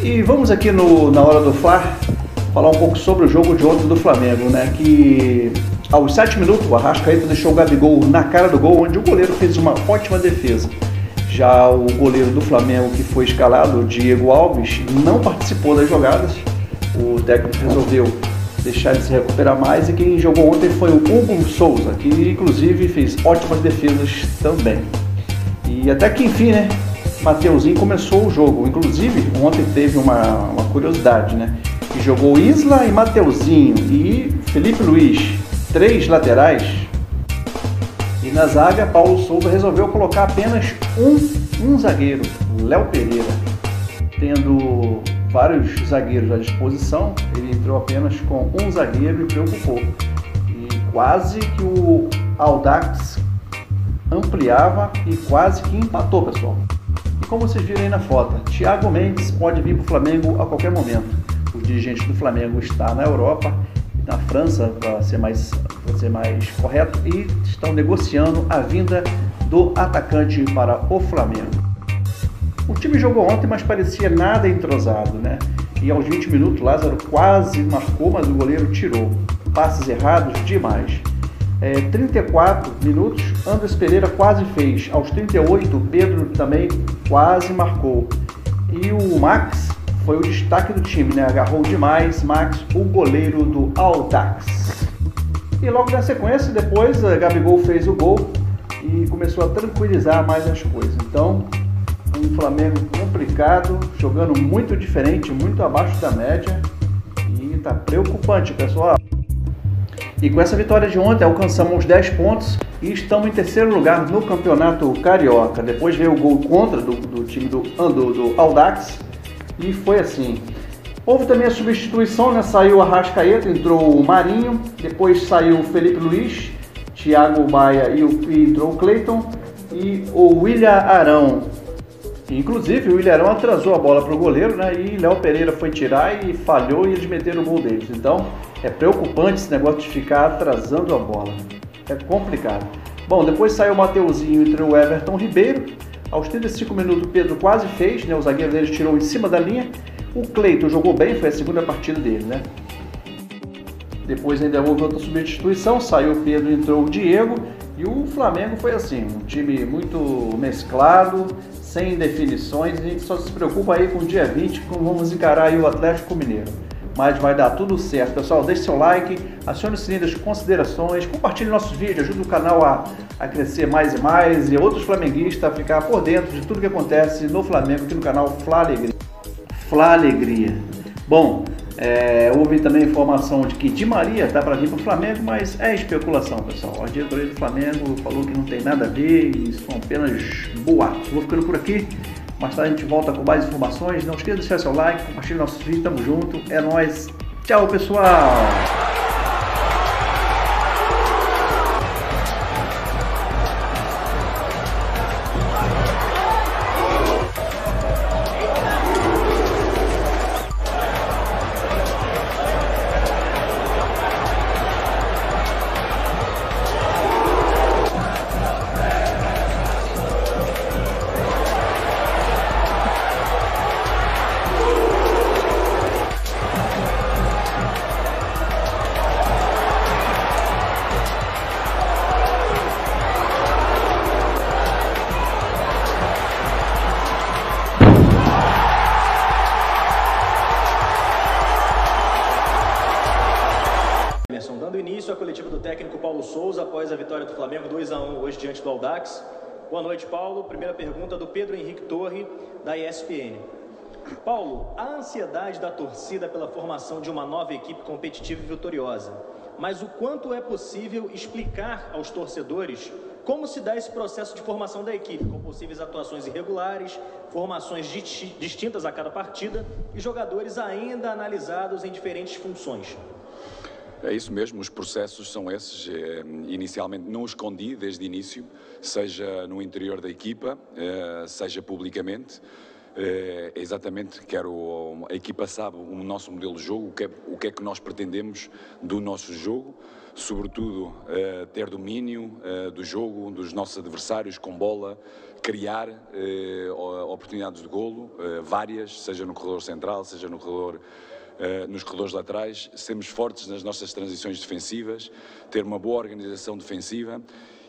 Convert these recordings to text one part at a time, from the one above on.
E vamos aqui na hora do Fla falar um pouco sobre o jogo de ontem do Flamengo, né? Que aos 7 minutos o Arrascaeta deixou o Gabigol na cara do gol, onde o goleiro fez uma ótima defesa. Já o goleiro do Flamengo, que foi escalado, o Diego Alves, não participou das jogadas. O técnico resolveu deixar ele se recuperar mais, e quem jogou ontem foi o Hugo Souza, que inclusive fez ótimas defesas também. E até que enfim, né? Mateuzinho começou o jogo. Inclusive, ontem teve uma curiosidade, né? Que jogou Isla e Mateuzinho e Felipe Luiz, 3 laterais. E na zaga, Paulo Souza resolveu colocar apenas um zagueiro, Léo Pereira. Tendo vários zagueiros à disposição, ele entrou apenas com um zagueiro e preocupou. E quase que o Audax ampliava e quase que empatou, pessoal. E como vocês viram aí na foto, Thiago Mendes pode vir para o Flamengo a qualquer momento. O dirigente do Flamengo está na Europa, na França, para ser mais correto, e estão negociando a vinda do atacante para o Flamengo. O time jogou ontem, mas parecia nada entrosado, né? E aos 20 minutos, Lázaro quase marcou, mas o goleiro tirou. Passes errados demais. 34 minutos, Andrés Pereira quase fez. Aos 38, Pedro também quase marcou. E o Max foi o destaque do time, né? Agarrou demais, Max, o goleiro do Audax. E logo na sequência, depois, Gabigol fez o gol e começou a tranquilizar mais as coisas. Então, um Flamengo complicado, jogando muito diferente, muito abaixo da média, e tá preocupante, pessoal. E com essa vitória de ontem, alcançamos 10 pontos e estamos em terceiro lugar no Campeonato Carioca. Depois veio o gol contra do time do Audax, e foi assim. Houve também a substituição, né? Saiu o Arrascaeta, entrou o Marinho, depois saiu o Felipe Luiz, Thiago Maia e entrou o Cleiton e o William Arão. Inclusive, o William Arão atrasou a bola para o goleiro, né? E Léo Pereira foi tirar e falhou, e eles meteram o gol deles. Então, é preocupante esse negócio de ficar atrasando a bola. É complicado. Bom, depois saiu o Mateuzinho e entrou o Everton Ribeiro. Aos 35 minutos, o Pedro quase fez, né? O zagueiro deles tirou em cima da linha. O Cleiton jogou bem, foi a segunda partida dele, né? Depois ainda houve outra substituição, saiu o Pedro e entrou o Diego. E o Flamengo foi assim, um time muito mesclado, sem definições. A gente só se preocupa aí com o dia 20, como vamos encarar aí o Atlético Mineiro. Mas vai dar tudo certo, pessoal. Deixe seu like, acione o sininho das considerações, compartilhe nossos vídeos, ajude o canal a crescer mais e mais, e outros flamenguistas a ficar por dentro de tudo que acontece no Flamengo aqui no canal Fla Alegria. Fla Alegria. Bom, houve também informação de que Di Maria está para vir para o Flamengo, mas é especulação, pessoal. A diretoria do Flamengo falou que não tem nada a ver e são apenas boatos. Vou ficando por aqui. Mais tarde a gente volta com mais informações. Não esqueça de deixar seu like, compartilhe nossos vídeos. Tamo junto. É nóis. Tchau, pessoal. Dando início à coletiva do técnico Paulo Souza após a vitória do Flamengo 2-1 hoje diante do Audax. Boa noite, Paulo. Primeira pergunta do Pedro Henrique Torre, da ESPN. Paulo, a ansiedade da torcida pela formação de uma nova equipe competitiva e vitoriosa, mas o quanto é possível explicar aos torcedores como se dá esse processo de formação da equipe, com possíveis atuações irregulares, formações distintas a cada partida e jogadores ainda analisados em diferentes funções? É isso mesmo, os processos são esses. Inicialmente não os escondi desde o início, seja no interior da equipa, seja publicamente. exatamente, a equipa sabe o nosso modelo de jogo, o que é que nós pretendemos do nosso jogo, sobretudo ter domínio do jogo, dos nossos adversários com bola, criar oportunidades de golo, várias, seja no corredor central, seja no corredor, nos corredores laterais, sermos fortes nas nossas transições defensivas, ter uma boa organização defensiva.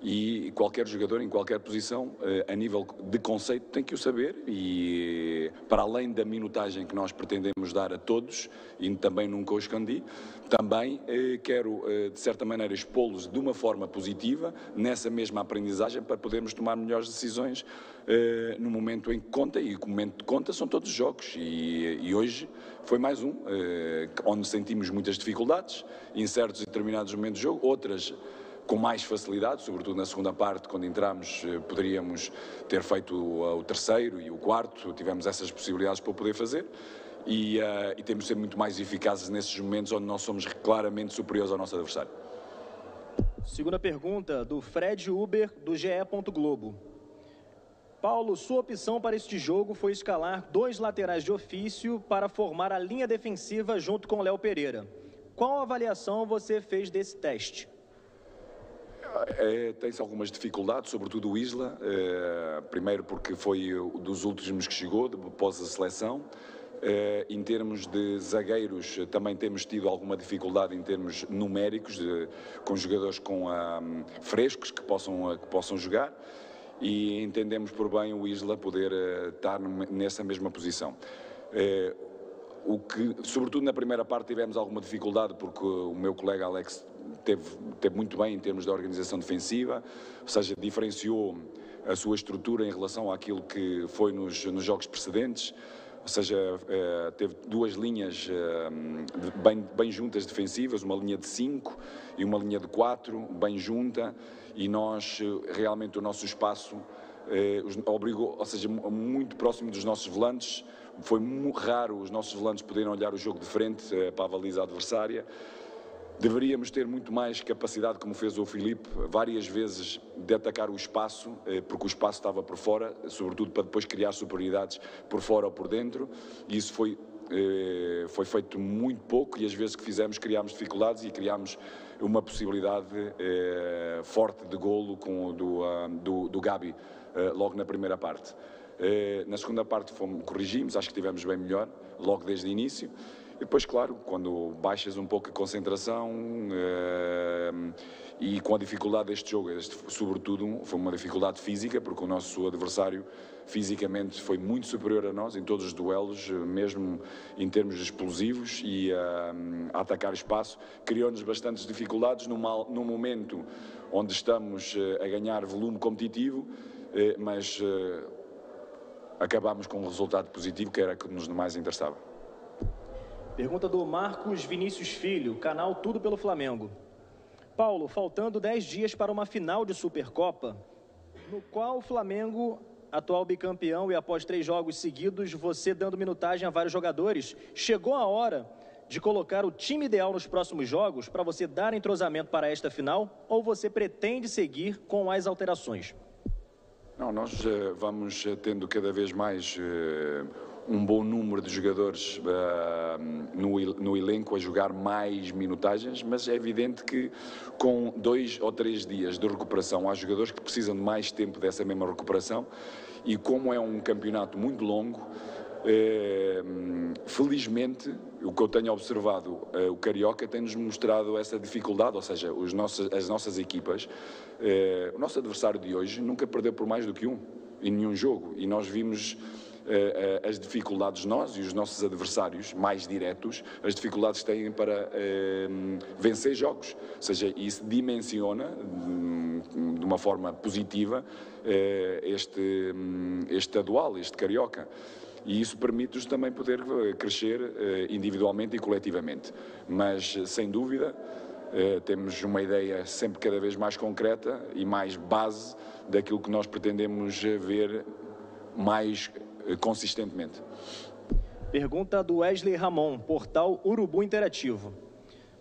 E qualquer jogador, em qualquer posição, a nível de conceito, tem que o saber e, para além da minutagem que nós pretendemos dar a todos, e também nunca o escondi, também quero, de certa maneira, expô-los de uma forma positiva, nessa mesma aprendizagem, para podermos tomar melhores decisões no momento em que conta, e o momento que conta são todos os jogos, e hoje foi mais um, onde sentimos muitas dificuldades, em certos e determinados momentos de jogo, outras com mais facilidade, sobretudo na segunda parte, quando entramos, poderíamos ter feito o terceiro e o quarto, tivemos essas possibilidades para poder fazer e temos de ser muito mais eficazes nesses momentos onde nós somos claramente superiores ao nosso adversário. Segunda pergunta, do Fred Uber, do GE. Globo. Paulo, sua opção para este jogo foi escalar 2 laterais de ofício para formar a linha defensiva junto com Léo Pereira. Qual avaliação você fez desse teste? Tem-se algumas dificuldades, sobretudo o Isla, primeiro porque foi dos últimos que chegou, após a seleção. Em termos de zagueiros, também temos tido alguma dificuldade em termos numéricos, com jogadores frescos que possam jogar, e entendemos por bem o Isla poder estar nessa mesma posição. Sobretudo na primeira parte tivemos alguma dificuldade porque o meu colega Alex teve muito bem em termos de organização defensiva, ou seja, diferenciou a sua estrutura em relação àquilo que foi nos jogos precedentes, ou seja, teve 2 linhas bem juntas defensivas, uma linha de 5 e uma linha de 4, bem junta, e nós, realmente, o nosso espaço obrigou, ou seja, muito próximo dos nossos volantes. Foi muito raro os nossos volantes poderem olhar o jogo de frente para a baliza adversária. Deveríamos ter muito mais capacidade, como fez o Filipe, várias vezes, de atacar o espaço, porque o espaço estava por fora, sobretudo para depois criar superioridades por fora ou por dentro, e isso foi feito muito pouco, e as vezes que fizemos criámos dificuldades e criámos uma possibilidade forte de golo do Gabi, logo na primeira parte. Na segunda parte corrigimos, acho que estivemos bem melhor, logo desde o início. E depois, claro, quando baixas um pouco a concentração e com a dificuldade deste jogo, sobretudo foi uma dificuldade física, porque o nosso adversário fisicamente foi muito superior a nós em todos os duelos, mesmo em termos explosivos e a atacar espaço, criou-nos bastantes dificuldades num momento onde estamos a ganhar volume competitivo, mas acabámos com um resultado positivo, que era o que nos mais interessava. Pergunta do Marcos Vinícius Filho, canal Tudo pelo Flamengo. Paulo, faltando 10 dias para uma final de Supercopa, no qual o Flamengo, atual bicampeão, e após 3 jogos seguidos, você dando minutagem a vários jogadores, chegou a hora de colocar o time ideal nos próximos jogos para você dar entrosamento para esta final, ou você pretende seguir com as alterações? Não, nós vamos tendo cada vez mais um bom número de jogadores no elenco a jogar mais minutagens, mas é evidente que com 2 ou 3 dias de recuperação há jogadores que precisam de mais tempo dessa mesma recuperação, e como é um campeonato muito longo, felizmente, o que eu tenho observado, o Carioca tem-nos mostrado essa dificuldade, ou seja, as nossas equipas, o nosso adversário de hoje nunca perdeu por mais do que um, em nenhum jogo, e nós vimos as dificuldades nós e os nossos adversários mais diretos, as dificuldades que têm para vencer jogos, ou seja, isso dimensiona de uma forma positiva este estadual, este Carioca. E isso permite-nos também poder crescer individualmente e coletivamente. Mas, sem dúvida, temos uma ideia sempre cada vez mais concreta e mais base daquilo que nós pretendemos ver mais consistentemente. Pergunta do Wesley Ramon, portal Urubu Interativo.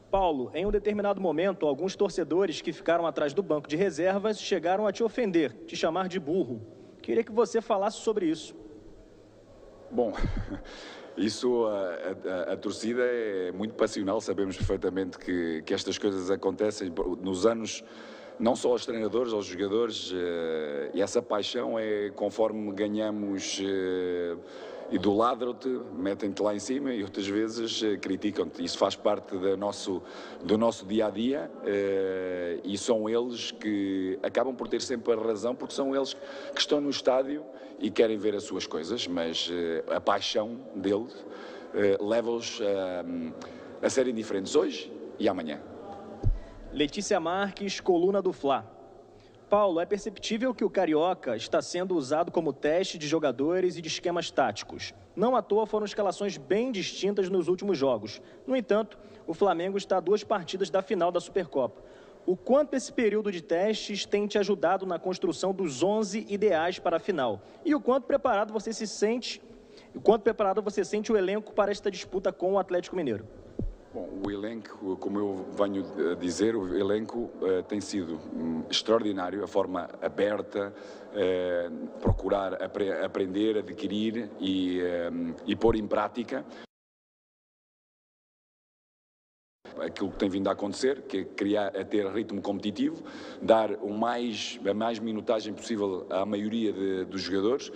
Paulo, em um determinado momento, alguns torcedores que ficaram atrás do banco de reservas chegaram a te ofender, te chamar de burro. Queria que você falasse sobre isso. Bom, isso, a torcida é muito passional, sabemos perfeitamente que estas coisas acontecem nos anos, não só aos treinadores, aos jogadores, e essa paixão é conforme ganhamos, idolatram-te, metem-te lá em cima e outras vezes criticam-te. Isso faz parte do nosso dia-a-dia, e são eles que acabam por ter sempre a razão, porque são eles que estão no estádio e querem ver as suas coisas, mas a paixão deles leva-os a serem diferentes hoje e amanhã. Letícia Marques, coluna do Fla. Paulo, é perceptível que o Carioca está sendo usado como teste de jogadores e de esquemas táticos. Não à toa foram escalações bem distintas nos últimos jogos. No entanto, o Flamengo está a 2 partidas da final da Supercopa. O quanto esse período de testes tem te ajudado na construção dos 11 ideais para a final? E o quanto preparado você se sente, o elenco para esta disputa com o Atlético Mineiro? Bom, o elenco, como eu venho a dizer, o elenco tem sido extraordinário, a forma aberta, procurar aprender, adquirir e pôr em prática aquilo que tem vindo a acontecer, que é ter ritmo competitivo, dar a mais minutagem possível à maioria dos jogadores.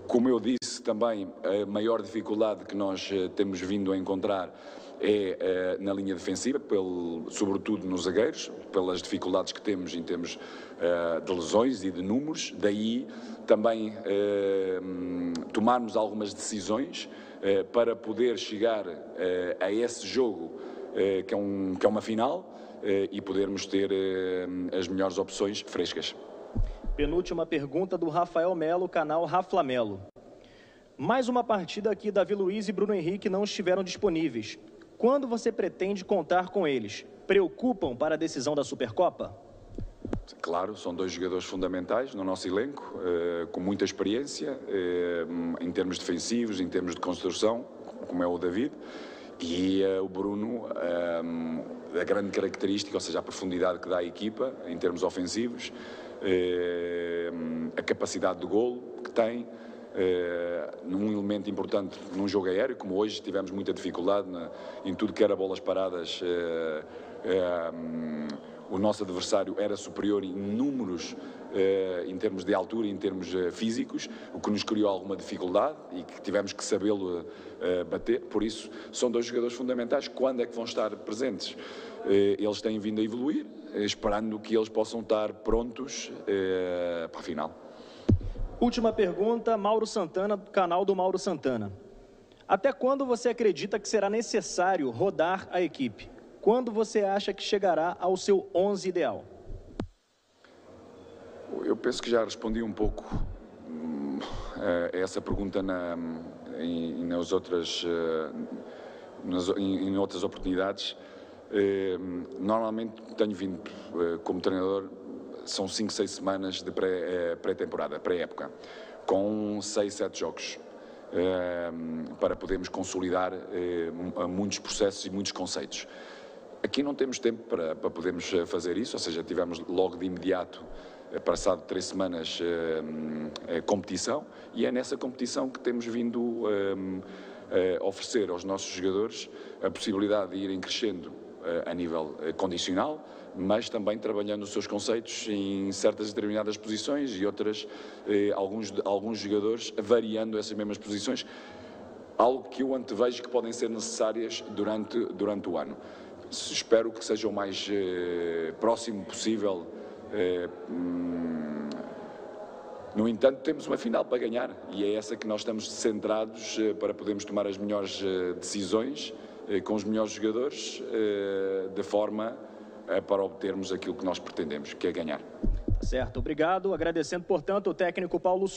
Como eu disse também, a maior dificuldade que nós temos vindo a encontrar é na linha defensiva, sobretudo nos zagueiros, pelas dificuldades que temos em termos de lesões e de números. Daí também tomarmos algumas decisões para poder chegar a esse jogo que é uma final e podermos ter as melhores opções frescas. Penúltima pergunta do Rafael Melo, canal Raflamelo. Mais uma partida aqui, Davi Luiz e Bruno Henrique não estiveram disponíveis. Quando você pretende contar com eles? Preocupam para a decisão da Supercopa? Claro, são 2 jogadores fundamentais no nosso elenco, com muita experiência, em termos defensivos, em termos de construção, como é o David. E o Bruno, a grande característica, ou seja, a profundidade que dá à equipa, em termos ofensivos, a capacidade de golo que tem, num elemento importante num jogo aéreo, como hoje tivemos muita dificuldade em tudo que era bolas paradas. O nosso adversário era superior em números, em termos de altura e em termos físicos, o que nos criou alguma dificuldade e que tivemos que sabê-lo bater. Por isso, são 2 jogadores fundamentais. Quando é que vão estar presentes? Eles têm vindo a evoluir, esperando que eles possam estar prontos para a final. Última pergunta, Mauro Santana, do canal do Mauro Santana. Até quando você acredita que será necessário rodar a equipe? Quando você acha que chegará ao seu 11 ideal? Eu penso que já respondi um pouco a essa pergunta em outras oportunidades. Normalmente tenho vindo como treinador, são 5, 6 semanas de pré-temporada, pré-época, com 6, 7 jogos, para podermos consolidar muitos processos e muitos conceitos. Aqui não temos tempo para podermos fazer isso, ou seja, tivemos logo de imediato, passado 3 semanas, competição, e é nessa competição que temos vindo a oferecer aos nossos jogadores a possibilidade de irem crescendo a nível condicional, mas também trabalhando os seus conceitos em certas determinadas posições e outras, alguns jogadores variando essas mesmas posições, algo que eu antevejo que podem ser necessárias durante o ano. Espero que seja o mais próximo possível. No entanto, temos uma final para ganhar e é essa que nós estamos centrados para podermos tomar as melhores decisões com os melhores jogadores, de forma para obtermos aquilo que nós pretendemos, que é ganhar. Certo, obrigado. Agradecendo, portanto, o técnico Paulo